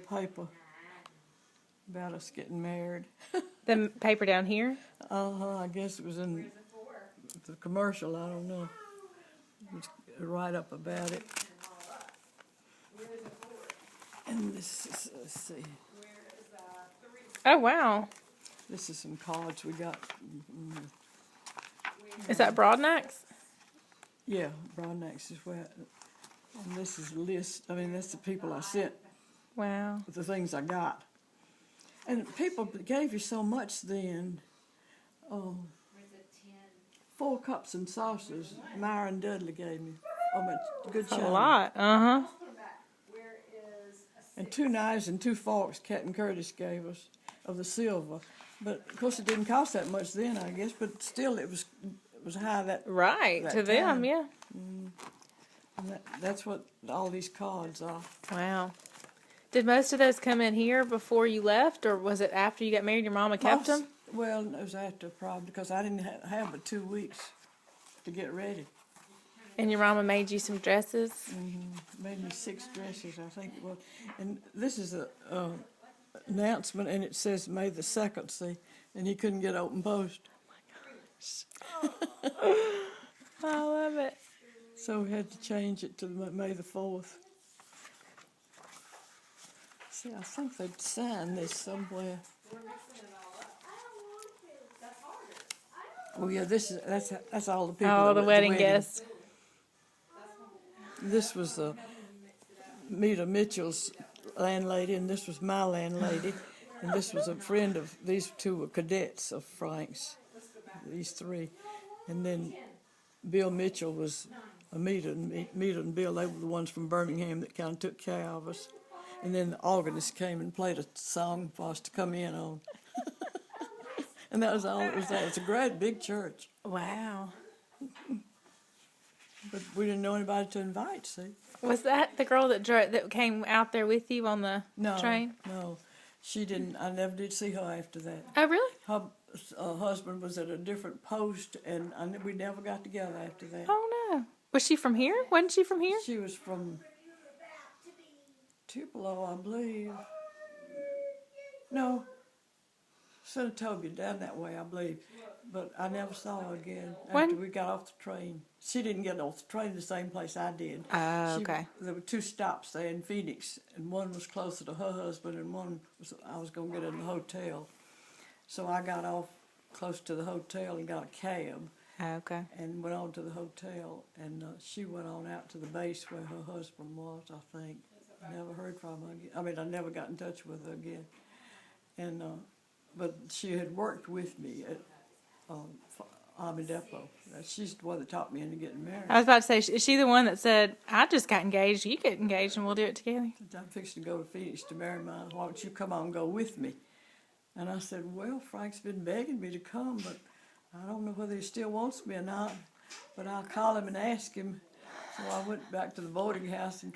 paper about us getting married. The paper down here? I guess it was in the commercial, I don't know. It was a write-up about it. And this is, let's see. Oh, wow. This is some cards we got. Is that Broadnax? Yeah, Broadnax is where. And this is a list. I mean, that's the people I sent. Wow. The things I got. And people gave you so much then. 4 cups and saucers. Myron Dudley gave me. Oh, my good That's a china. lot. Uh-huh. And 2 knives and 2 forks Captain Curtis gave us of the silver. But, of course, it didn't cost that much then, I guess. But still, it was high that Right, that to them, time. yeah. And that's what all these cards are. Wow. Did most of those come in here before you left, or was it after you got married your mama kept them? Well, it was after probably because I didn't have but 2 weeks to get ready. And your mama made you some dresses? Made me 6 dresses, I think it was. And this is a announcement, and it says May the 2nd, see, and he couldn't get open post. Oh my gosh. I love it. So we had to change it to May the 4th. See, I think they'd signed this somewhere. Oh yeah, that's all the people. Oh, that the were at wedding guests. This was Meta Mitchell's landlady, and this was my landlady, and this was a friend of these 2 were cadets of Frank's, these 3, and then Bill Mitchell was Meta and Bill. They were the ones from Birmingham that kind of took care of us, and then the organist came and played a song for us to come in on, and that was all it was. It's a great big church. Wow. But we didn't know anybody to invite, see. Was that the girl that came out there with you on the train? No, she didn't. I never did see her after that. Oh, really? Her husband was at a different post, and we never got together after that. Oh, no. Was she from here? Wasn't she from here? She was from Tupelo, I believe. No, Senatobia, down that way, I believe. But I never saw her again after we got off the train. She didn't get off the train the same place I did. Oh, okay. There were 2 stops there in Phoenix, and one was closer to her husband, and one was I was going to get in the hotel. So I got off close to the hotel and got a cab. Oh, okay. And went on to the hotel, and she went on out to the base where her husband was, I think. Never heard from her again. I mean, I never got in touch with her again. And but she had worked with me at Army Depot. She's the one that taught me into getting married. I was about to say, is she the one that said, I just got engaged, you get engaged, and we'll do it together? I'm fixing to go to Phoenix to marry mine. Why don't you come on and go with me? And I said, well, Frank's been begging me to come, but I don't know whether he still wants me or not. But I'll call him and ask him. So I went back to the boarding house and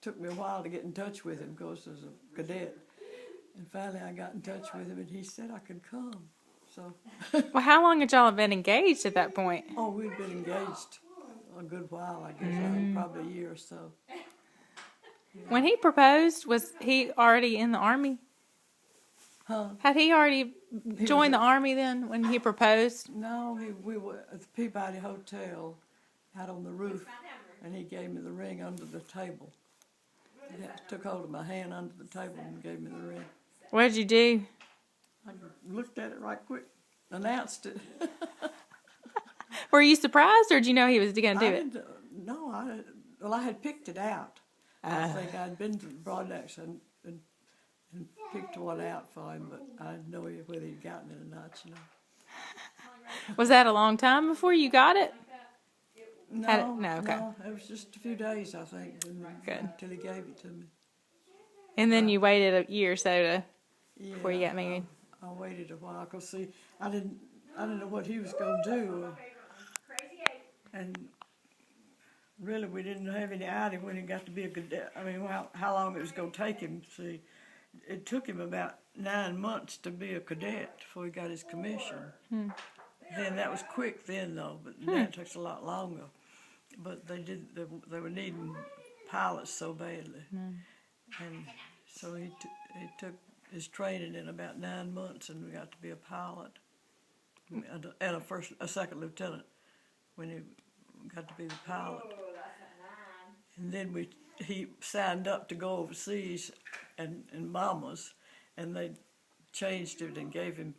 took me a while to get in touch with him, because as a cadet. And finally I got in touch with him, and he said I could come. So. Well, how long had y'all been engaged at that point? Oh, we'd been engaged a good while, I guess, probably a year or so. Yeah. When he proposed, was he already in the Army? Huh? Had he already joined the Army then when he proposed? No, we were at the Peabody Hotel out on the roof, and he gave me the ring under the table. He took hold of my hand under the table and gave me the ring. What did you do? I looked at it right quick, announced it. Were you surprised, or did you know he was going to do it? No, I had picked it out. I think I'd been to Broadnax and picked one out for him, but I didn't know whether he'd gotten it or not, you know. Was that a long time before you got it? No, okay. No, it was just a few days, I think, until he gave it to me. And then you waited a year or so before you got married. I waited a while, because see, I didn't know what he was going to do, and really we didn't have any idea when he got to be a cadet. I mean, how long it was going to take him. See, it took him about 9 months to be a cadet before he got his commission. Then that was quick then, though, but now it takes a lot longer. But they were needing pilots so badly, and So he took his training in about 9 months and got to be a pilot and a second lieutenant when he got to be the pilot. And then he signed up to go overseas and Mama's, and they changed it and gave him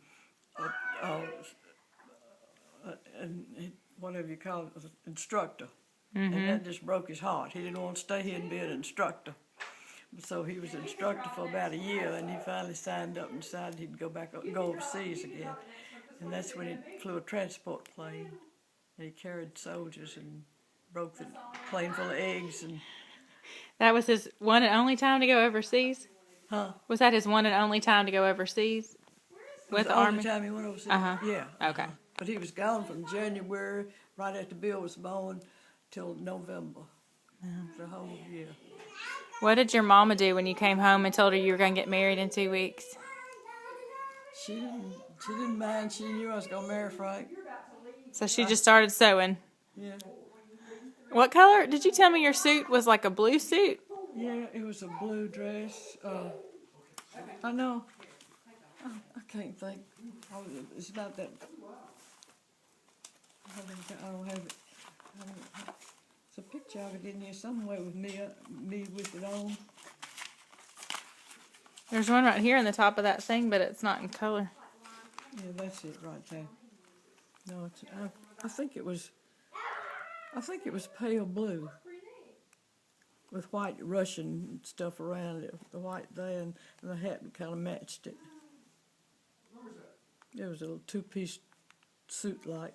whatever you call it, instructor. And that just broke his heart. He didn't want to stay here and be an instructor. So he was instructor for about a year, and he finally signed up and decided he'd go overseas again. And that's when he flew a transport plane, and he carried soldiers and broke the plane full of eggs. And that was his one and only time to go overseas? Huh? Was that his one and only time to go overseas with the Army? The only time he went overseas. Yeah. Okay. But he was gone from January, right after Bill was born, till November. The whole year. What did your mama do when you came home and told her you were going to get married in 2 weeks? She didn't mind. She knew I was going to marry Frank. So she just started sewing. Yeah. What color? Did you tell me your suit was like a blue suit? Yeah, it was a blue dress. I know. I can't think. It's not that. I don't have it. There's a picture of it in here somewhere with me with it on. There's one right here in the top of that thing, but it's not in color. Yeah, that's it right there. No, I think it was pale blue with white Russian stuff around it. The white there and the hat kind of matched it. It was a little two-piece suit like.